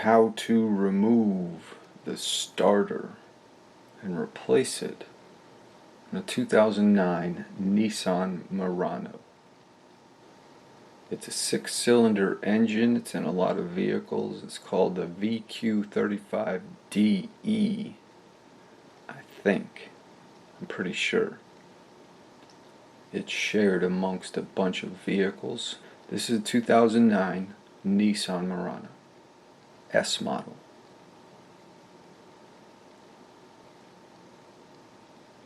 how to remove the starter and replace it in a 2009 Nissan Murano. It's a 6-cylinder engine. It's in a lot of vehicles. It's called the VQ35DE, I think. I'm pretty sure. It's shared amongst a bunch of vehicles. This is a 2009 Nissan Murano S model.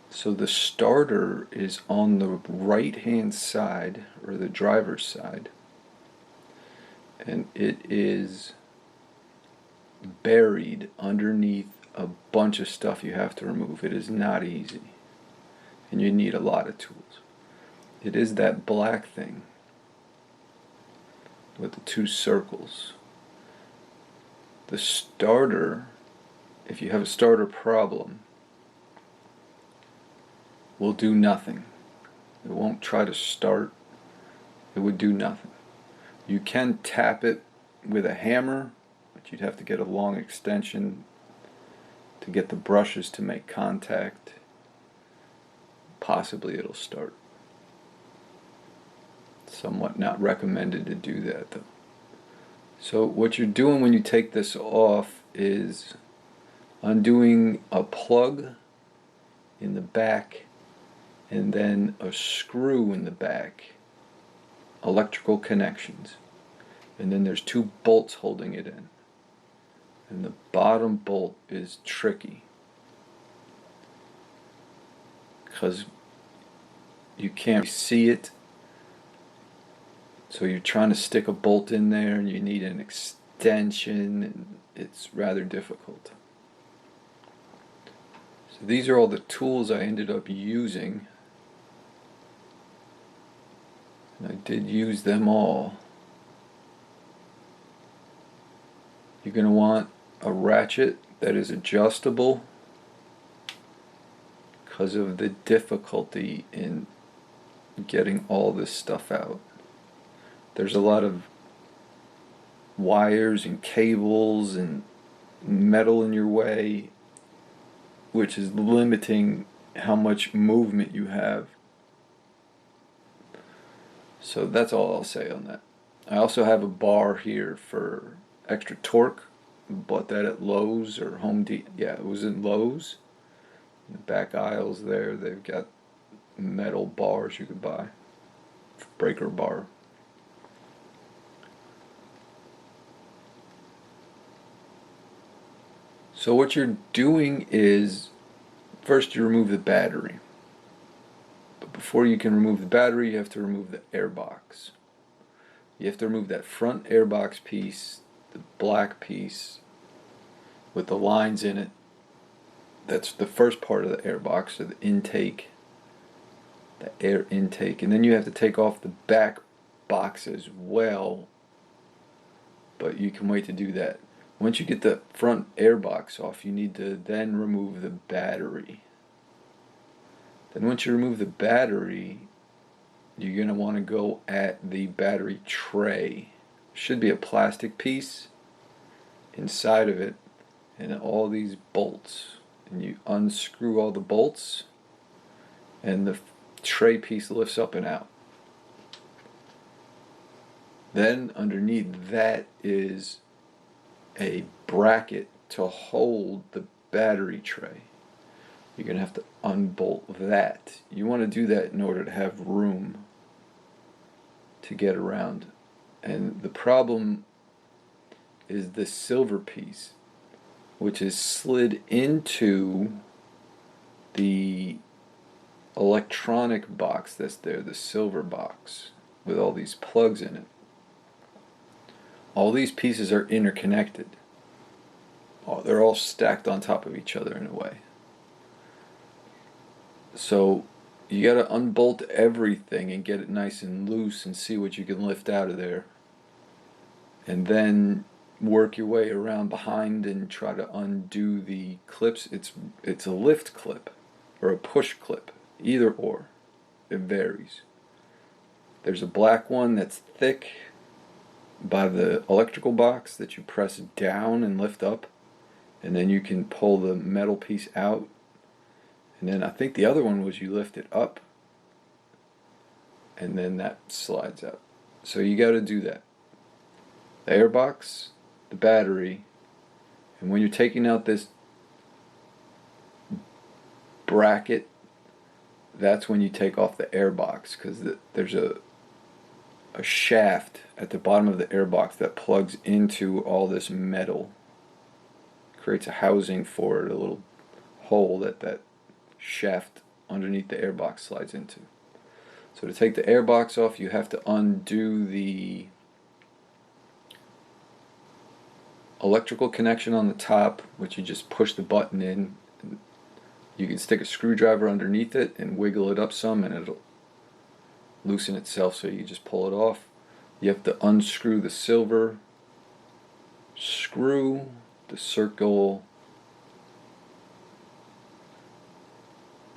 So the starter is on the right hand side, or the driver's side, and it is buried underneath a bunch of stuff you have to remove. It is not easy, and you need a lot of tools. It is that black thing with the two circles. The starter, if you have a starter problem, will do nothing. It won't try to start. It would do nothing. You can tap it with a hammer, but you'd have to get a long extension to get the brushes to make contact. Possibly it'll start. Somewhat not recommended to do that though. So what you're doing when you take this off is undoing a plug in the back and then a screw in the back, electrical connections, and then there's two bolts holding it in, and the bottom bolt is tricky because you can't see it, so you're trying to stick a bolt in there and you need an extension, and it's rather difficult. So these are all the tools I ended up using. I did use them all. You're going to want a ratchet that is adjustable because of the difficulty in getting all this stuff out. There's a lot of wires and cables and metal in your way, which is limiting how much movement you have. So that's all I'll say on that. I also have a bar here for extra torque. Bought that at Lowe's or Home Depot. Yeah, it was in Lowe's. In the back aisles there, they've got metal bars you could buy. Breaker bar. So what you're doing is, first you remove the battery. But before you can remove the battery, you have to remove the airbox. You have to remove that front airbox piece, the black piece with the lines in it. That's the first part of the airbox, so the intake, the air intake. And then you have to take off the back box as well, but you can wait to do that. Once you get the front airbox off, you need to then remove the battery. Then once you remove the battery, you're going to want to go at the battery tray. Should be a plastic piece inside of it and all these bolts. And you unscrew all the bolts and the tray piece lifts up and out. Then underneath that is a bracket to hold the battery tray. You're going to have to unbolt that. You want to do that in order to have room to get around. And the problem is the silver piece, which is slid into the electronic box that's there, the silver box with all these plugs in it. All these pieces are interconnected. They're all stacked on top of each other in a way. So you got to unbolt everything and get it nice and loose and see what you can lift out of there. And then work your way around behind and try to undo the clips. It's a lift clip or a push clip, either or. It varies. There's a black one that's thick by the electrical box that you press down and lift up, and then you can pull the metal piece out. And then I think the other one was you lift it up, and then that slides out. So you got to do that. The airbox, the battery, and when you're taking out this bracket, that's when you take off the airbox, because there's a shaft at the bottom of the airbox that plugs into all this metal. Creates a housing for it, a little hole that shaft underneath the airbox slides into. So to take the airbox off, you have to undo the electrical connection on the top, which you just push the button in. You can stick a screwdriver underneath it and wiggle it up some, and it'll loosen itself, so you just pull it off. You have to unscrew the silver screw, the circle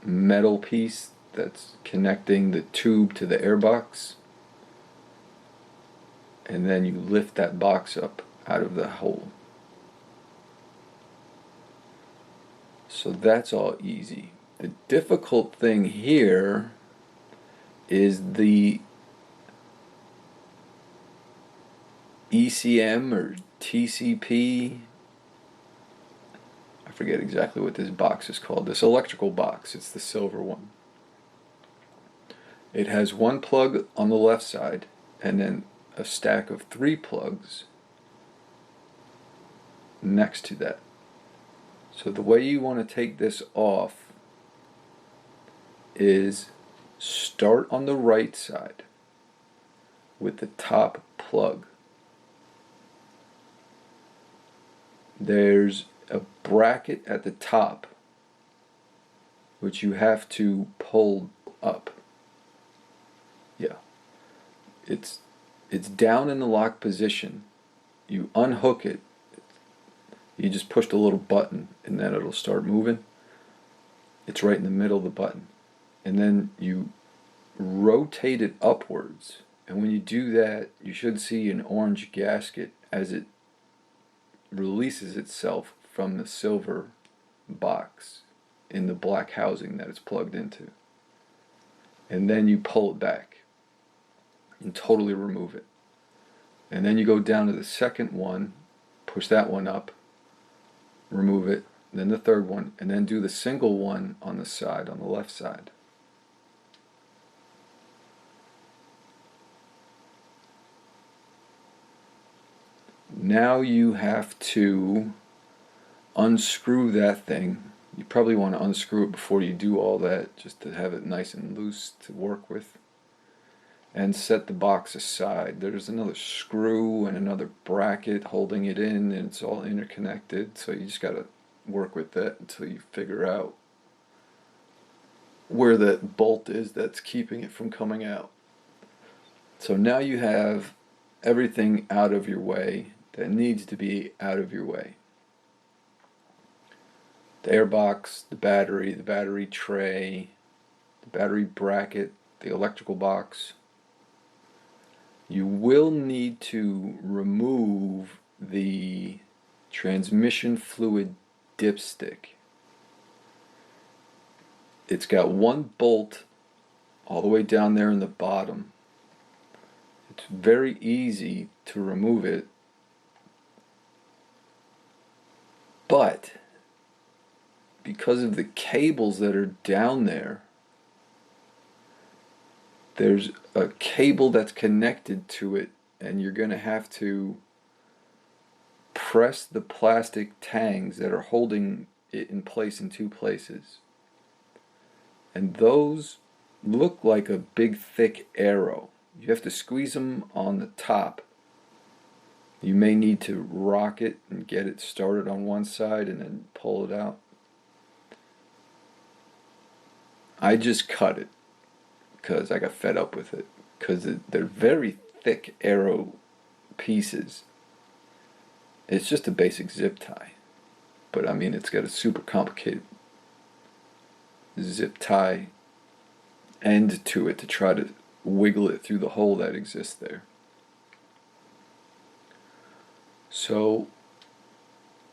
metal piece that's connecting the tube to the airbox, and then you lift that box up out of the hole. So that's all easy. The difficult thing here is the ECM or TCP. I forget exactly what this box is called. This electrical box, it's the silver one. It has one plug on the left side and then a stack of 3 plugs next to that. So the way you want to take this off is start on the right side with the top plug. There's a bracket at the top which you have to pull up. Yeah. It's down in the lock position. You unhook it. You just push the little button and then it'll start moving. It's right in the middle of the button. And then you rotate it upwards. And when you do that, you should see an orange gasket as it releases itself from the silver box in the black housing that it's plugged into. And then you pull it back and totally remove it. And then you go down to the second one, push that one up, remove it, then the third one, and then do the single one on the side, on the left side. Now you have to unscrew that thing. You probably want to unscrew it before you do all that, just to have it nice and loose to work with. And set the box aside. There's another screw and another bracket holding it in, and it's all interconnected, so you just got to work with that until you figure out where that bolt is that's keeping it from coming out. So now you have everything out of your way that needs to be out of your way. The airbox, the battery tray, the battery bracket, the electrical box. You will need to remove the transmission fluid dipstick. It's got one bolt all the way down there in the bottom. It's very easy to remove it, but because of the cables that are down there, there's a cable that's connected to it, and you're going to have to press the plastic tangs that are holding it in place in 2 places. And those look like a big thick arrow. You have to squeeze them on the top. You may need to rock it and get it started on one side and then pull it out. I just cut it because I got fed up with it, because they're very thick arrow pieces. It's just a basic zip tie, but I mean, it's got a super complicated zip tie end to it to try to wiggle it through the hole that exists there. So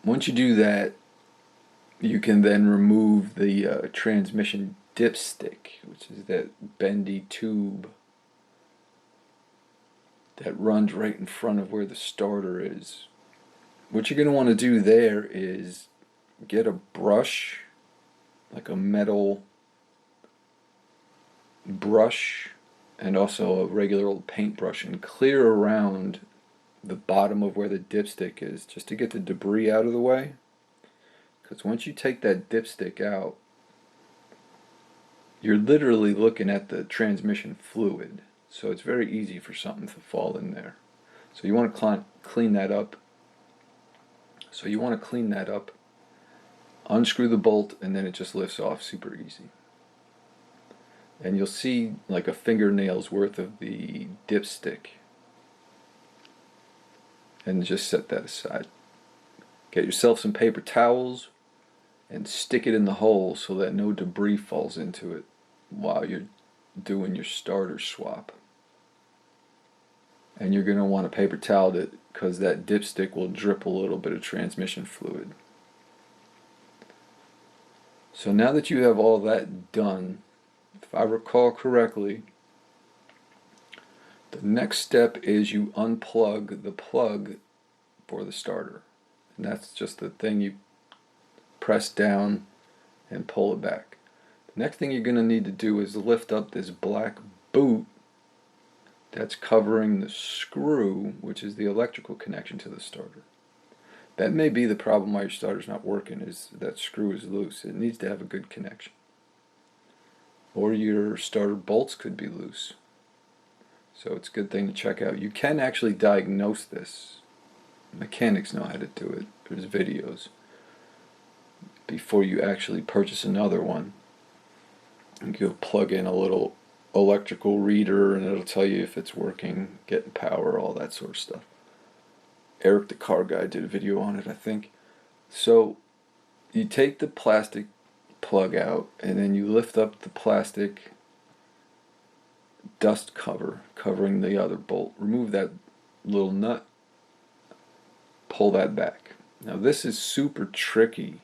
once you do that, you can then remove the transmission dipstick, which is that bendy tube that runs right in front of where the starter is. What you're going to want to do there is get a brush, like a metal brush, and also a regular old paintbrush, and clear around the bottom of where the dipstick is, just to get the debris out of the way. Because once you take that dipstick out, you're literally looking at the transmission fluid, so it's very easy for something to fall in there. So you want to clean that up. Unscrew the bolt, and then it just lifts off super easy. And you'll see like a fingernail's worth of the dipstick. And just set that aside. Get yourself some paper towels and stick it in the hole so that no debris falls into it while you're doing your starter swap. And you're going to want a paper towel because that dipstick will drip a little bit of transmission fluid. So now that you have all that done, if I recall correctly, the next step is you unplug the plug for the starter. And that's just the thing you press down and pull it back. The next thing you're going to need to do is lift up this black boot that's covering the screw, which is the electrical connection to the starter. That may be the problem why your starter's not working, is that screw is loose. It needs to have a good connection. Or your starter bolts could be loose. So it's a good thing to check out. You can actually diagnose this. Mechanics know how to do it. There's videos. Before you actually purchase another one, you'll plug in a little electrical reader and it'll tell you if it's working, getting power, all that sort of stuff. Eric the car guy did a video on it, I think. So you take the plastic plug out and then you lift up the plastic dust cover covering the other bolt. Remove that little nut, pull that back. Now this is super tricky,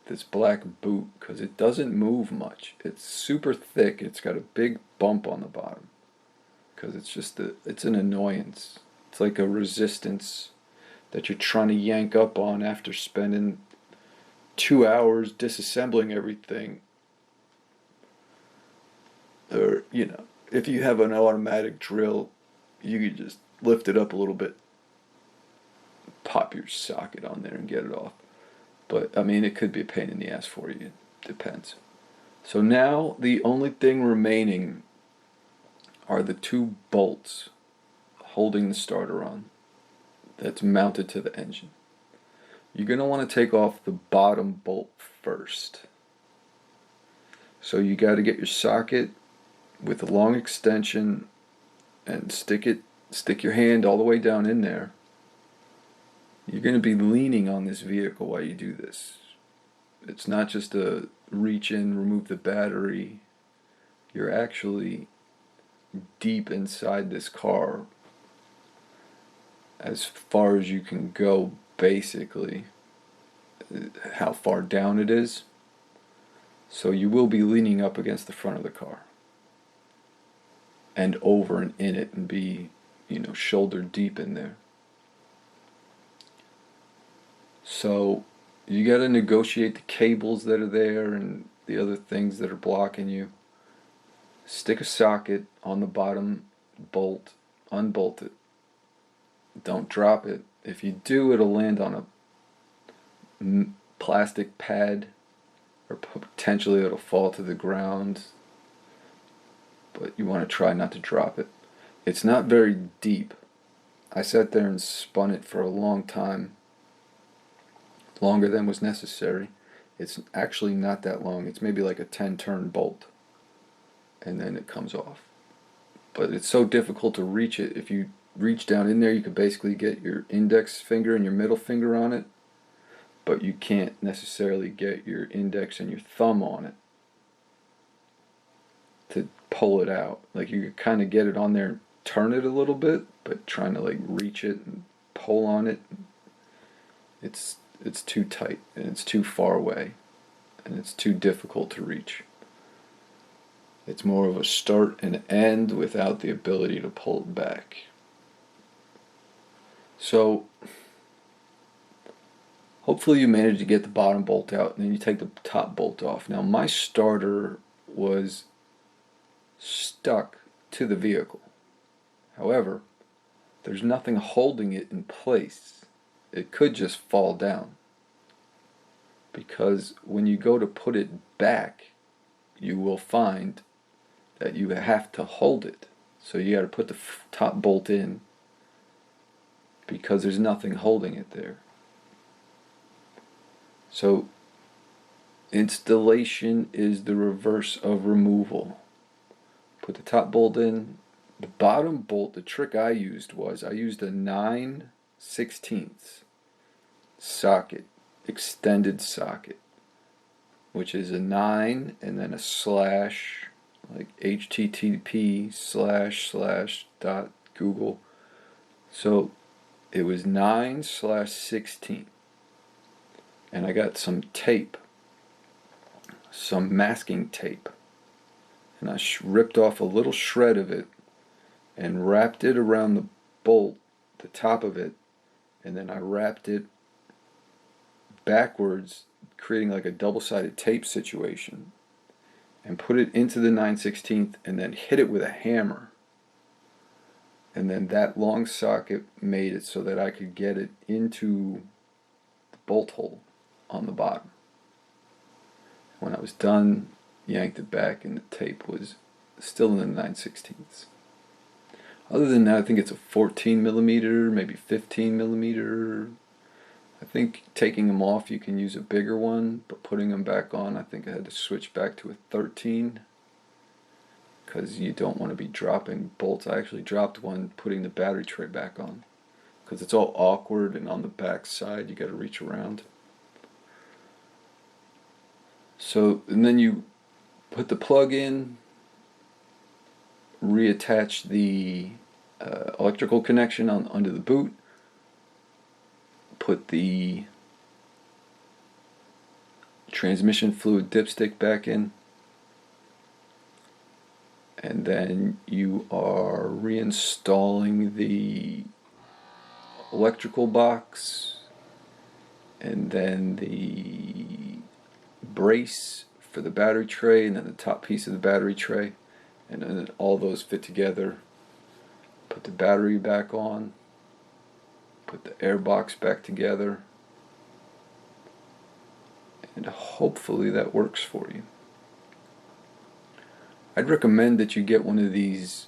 this black boot, because it doesn't move much. It's super thick. It's got a big bump on the bottom because it's an annoyance. It's like a resistance that you're trying to yank up on after spending 2 hours disassembling everything. Or, if you have an automatic drill, you could just lift it up a little bit, pop your socket on there and get it off. But, it could be a pain in the ass for you. Depends. So now the only thing remaining are the 2 bolts holding the starter on that's mounted to the engine. You're going to want to take off the bottom bolt first. So you got to get your socket with a long extension and stick your hand all the way down in there. You're going to be leaning on this vehicle while you do this. It's not just a reach in, remove the battery. You're actually deep inside this car, as far as you can go, basically, how far down it is. So you will be leaning up against the front of the car and over and in it and be, shoulder deep in there. So you got to negotiate the cables that are there and the other things that are blocking you. Stick a socket on the bottom bolt, unbolt it. Don't drop it. If you do, it'll land on a plastic pad, or potentially it'll fall to the ground. But you want to try not to drop it. It's not very deep. I sat there and spun it for a long time, longer than was necessary. It's actually not that long. It's maybe like a 10-turn bolt, and then it comes off. But it's so difficult to reach it. If you reach down in there, you could basically get your index finger and your middle finger on it, but you can't necessarily get your index and your thumb on it to pull it out. Like, you could kind of get it on there and turn it a little bit, but trying to reach it and pull on it, it's too tight and it's too far away and it's too difficult to reach. It's more of a start and end without the ability to pull it back. So hopefully you manage to get the bottom bolt out and then you take the top bolt off. Now my starter was stuck to the vehicle. However, there's nothing holding it in place. It could just fall down. Because when you go to put it back, you will find that you have to hold it. So you got to put the top bolt in because there's nothing holding it there. So installation is the reverse of removal. Put the top bolt in. The bottom bolt, the trick I used was I used a 9/16 socket, extended socket, which is a 9 and then a slash, like http:// So it was 9/16. And I got some tape, some masking tape, and I ripped off a little shred of it and wrapped it around the bolt, the top of it, and then I wrapped it backwards, creating like a double-sided tape situation, and put it into the 9/16 and then hit it with a hammer. And then that long socket made it so that I could get it into the bolt hole on the bottom. When I was done, yanked it back and the tape was still in the 9/16. Other than that, I think it's a 14 millimeter, maybe 15 millimeter. I think taking them off you can use a bigger one, but putting them back on, I think I had to switch back to a 13 because you don't want to be dropping bolts. I actually dropped one putting the battery tray back on because it's all awkward, and on the back side you got to reach around. So, and then you put the plug in, reattach the electrical connection under the boot, put the transmission fluid dipstick back in, and then you are reinstalling the electrical box and then the brace for the battery tray and then the top piece of the battery tray, and then all those fit together. Put the battery back on, put the air box back together, and hopefully that works for you. I'd recommend that you get one of these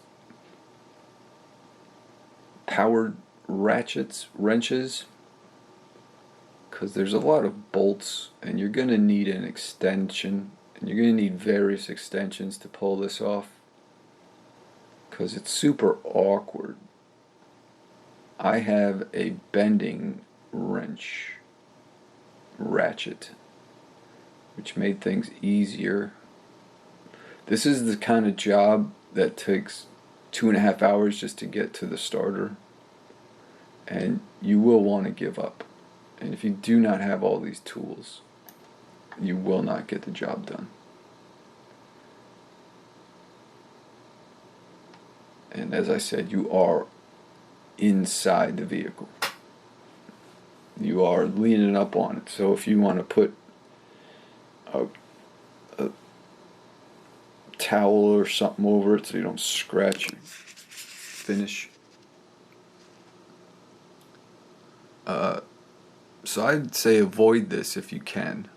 powered wrenches, because there's a lot of bolts and you're going to need an extension, and you're going to need various extensions to pull this off because it's super awkward. I have a bending ratchet, which made things easier. This is the kind of job that takes 2.5 hours just to get to the starter, and you will want to give up. And if you do not have all these tools, you will not get the job done. And as I said, you are inside the vehicle. You are leaning up on it. So if you want to put a towel or something over it so you don't scratch your finish. So I'd say avoid this if you can,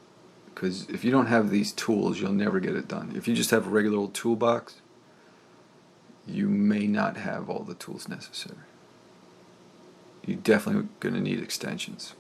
because if you don't have these tools, you'll never get it done. If you just have a regular old toolbox, you may not have all the tools necessary. You're definitely going to need extensions.